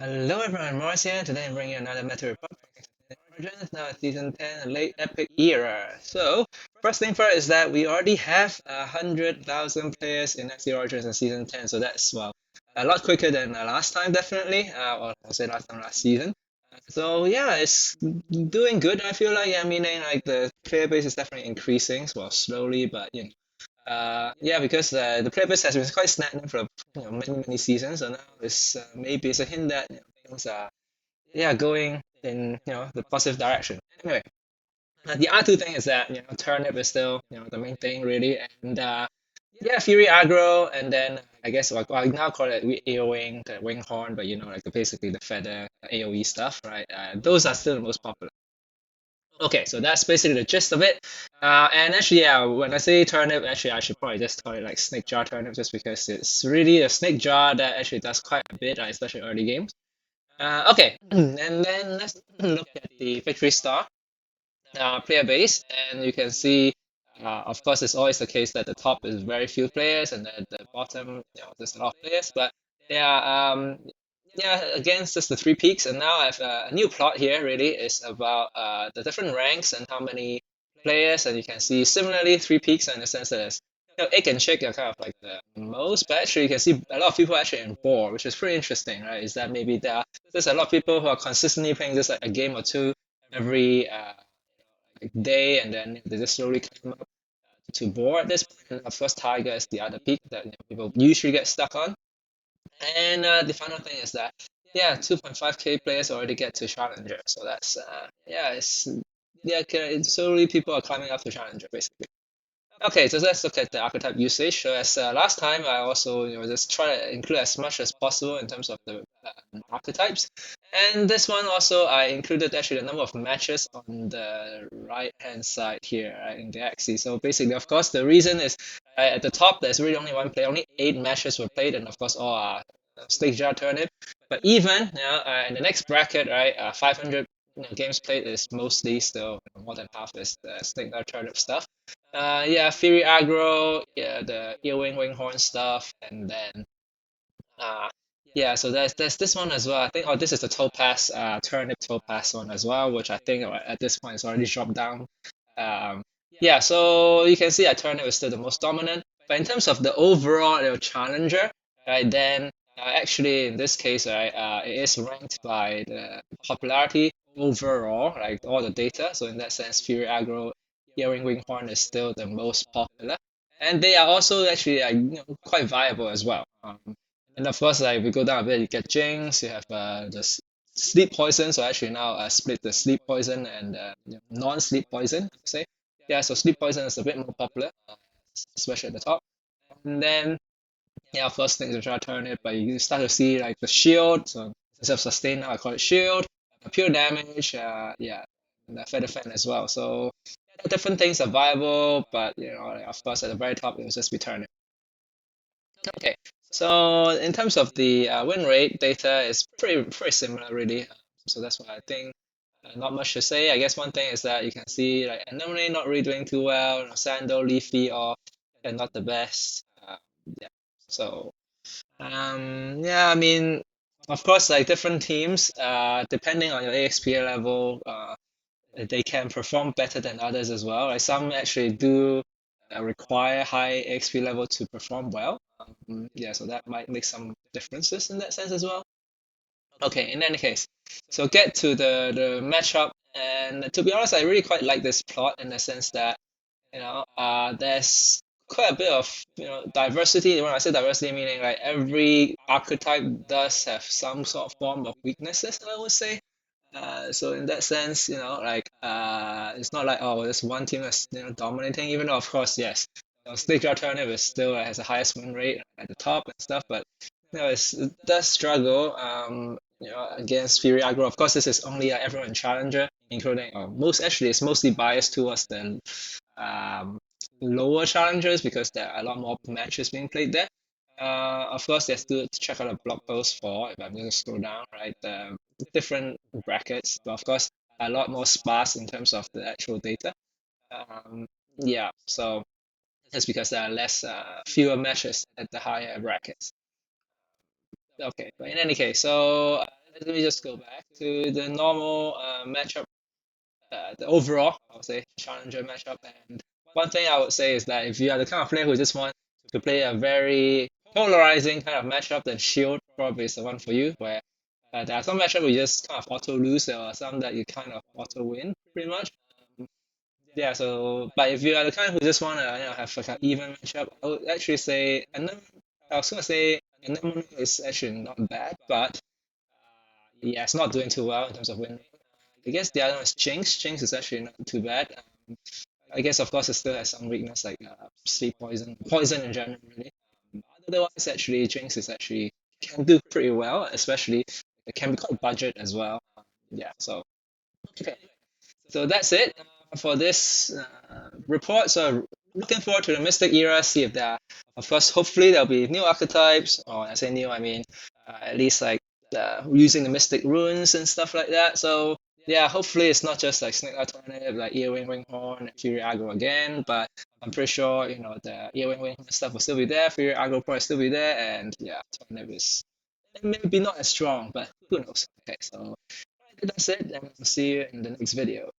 Hello everyone, Maurice here. Today I'm bringing you another Meta Report for Origins, now it's Season 10, a late epic era. So, first thing first is that we already have 100,000 players in Axie Origins in Season 10, so that's, well, a lot quicker than last time, definitely, or I'll say last time, last season. So yeah, it's doing good, I feel like, yeah, meaning like the player base is definitely increasing, well, slowly, but yeah, because the player base has been quite stagnant for many seasons, so now it's maybe it's a hint that things are going in the positive direction. Anyway, the other two thing is that turnip is still the main thing really, and yeah, Fury aggro, and then I guess like I now call it AOing, the wing horn, but like basically the feather AOE stuff, right? Those are still the most popular. Okay, so that's basically the gist of it. And actually, yeah, when I say turnip, actually, I should probably just call it like snake jar turnip, just because it's really a snake jar that actually does quite a bit, especially early games. Okay, and then let's look at the victory star player base, and you can see, of course, it's always the case that the top is very few players, and at the bottom, there's a lot of players. But yeah, yeah, against just the three peaks, and now I have a new plot here. Really, is about the different ranks and how many players, and you can see similarly three peaks in the sense that it's, egg and chick are kind of like the most, but actually you can see a lot of people actually in board, which is pretty interesting, right? Is that maybe there's a lot of people who are consistently playing just like a game or two every like day, and then they just slowly climb up to board at this point. And of course, Tiger is the other peak that people usually get stuck on. And the final thing is that yeah, 2.5k players already get to Challenger, so that's yeah, it's slowly people are climbing up to Challenger basically. Okay, so let's look at the archetype usage. So as last time, I also just try to include as much as possible in terms of the archetypes. And this one also I included actually the number of matches on the right hand side here, right, in the axis. So basically, of course, the reason is at the top there's really only one player, only 8 matches were played, and of course all are Snake Jar Turnip. But even in the next bracket, right, 500 games played is mostly still more than half is the Snake Jar Turnip stuff. Yeah, Fury aggro, yeah, the earwing winghorn stuff, and then uh, yeah, so there's this one as well. I think this is the topaz, turnip topaz one as well, which I think at this point is already dropped down. Um, yeah, so you can see that turnip is still the most dominant, but in terms of the overall challenger, right, then actually in this case, right, it is ranked by the popularity overall, like all the data. So in that sense, Fury aggro, earring winghorn is still the most popular, and they are also actually quite viable as well. And of course, like if we go down a bit, you get Jinx, you have the sleep poison. So actually now split the sleep poison and non-sleep poison, I would say. Yeah, so sleep poison is a bit more popular, especially at the top. And then yeah, first things to try to turn it, but you start to see like the shield. So instead of sustain, now I call it shield. Pure damage, yeah, and the feather fan as well. So yeah, different things are viable, but like, of course at the very top it was just return it. Okay, so in terms of the win rate, data is pretty similar really. So that's why I think not much to say. I guess one thing is that you can see like Anemone not really doing too well. Sando, Leafy, or they're not the best. Yeah. So yeah, I mean, of course, like different teams, depending on your AXP level, they can perform better than others as well. Like some actually do require high XP level to perform well. Yeah, so that might make some differences in that sense as well. Okay, in any case, so get to the matchup, and to be honest, I really quite like this plot in the sense that there's quite a bit of diversity. When I say diversity, meaning like every archetype does have some sort of form of weaknesses, I would say. So in that sense, it's not like oh, there's one team that's dominating. Even though of course, yes, Snake Alternative is still has the highest win rate at the top and stuff, but it does struggle. Against Fury Aggro. Of course, this is only everyone challenger, including most actually it's mostly biased towards the um, lower challengers because there are a lot more matches being played there. Of course, there's to check out a blog post for, if I'm going to scroll down, right, the different brackets, but of course, a lot more sparse in terms of the actual data. Um, yeah, so that's because there are fewer matches at the higher brackets. Okay, but in any case, so let me just go back to the normal matchup, the overall, I would say, challenger matchup. And one thing I would say is that if you are the kind of player who just want to play a very polarizing kind of matchup, then Shield probably is the one for you, where there are some matchups where you just kind of auto lose, there are some that you kind of auto win, pretty much. Yeah, so but if you are the kind who just wanna have like an even matchup, I would actually say I was gonna say Anemone is actually not bad, but yeah, it's not doing too well in terms of win rate. I guess the other one is Jinx. Jinx is actually not too bad. I guess of course it still has some weakness like sleep poison in general really. Otherwise, actually, Jinx is actually can do pretty well, especially it can be quite budget as well. Yeah, so okay. So that's it for this report. So looking forward to the Mystic era, see if there are, of course, hopefully there'll be new archetypes, or when I say new, I mean at least like using the Mystic runes and stuff like that. So yeah, hopefully it's not just like Snake Alternative, like Earwing, Winghorn, Fury Aggro again, but I'm pretty sure, the Earwing, Winghorn stuff will still be there, Fury Aggro will probably still be there, and yeah, Alternative is maybe not as strong, but who knows. Okay, so that's it, and I'll see you in the next video.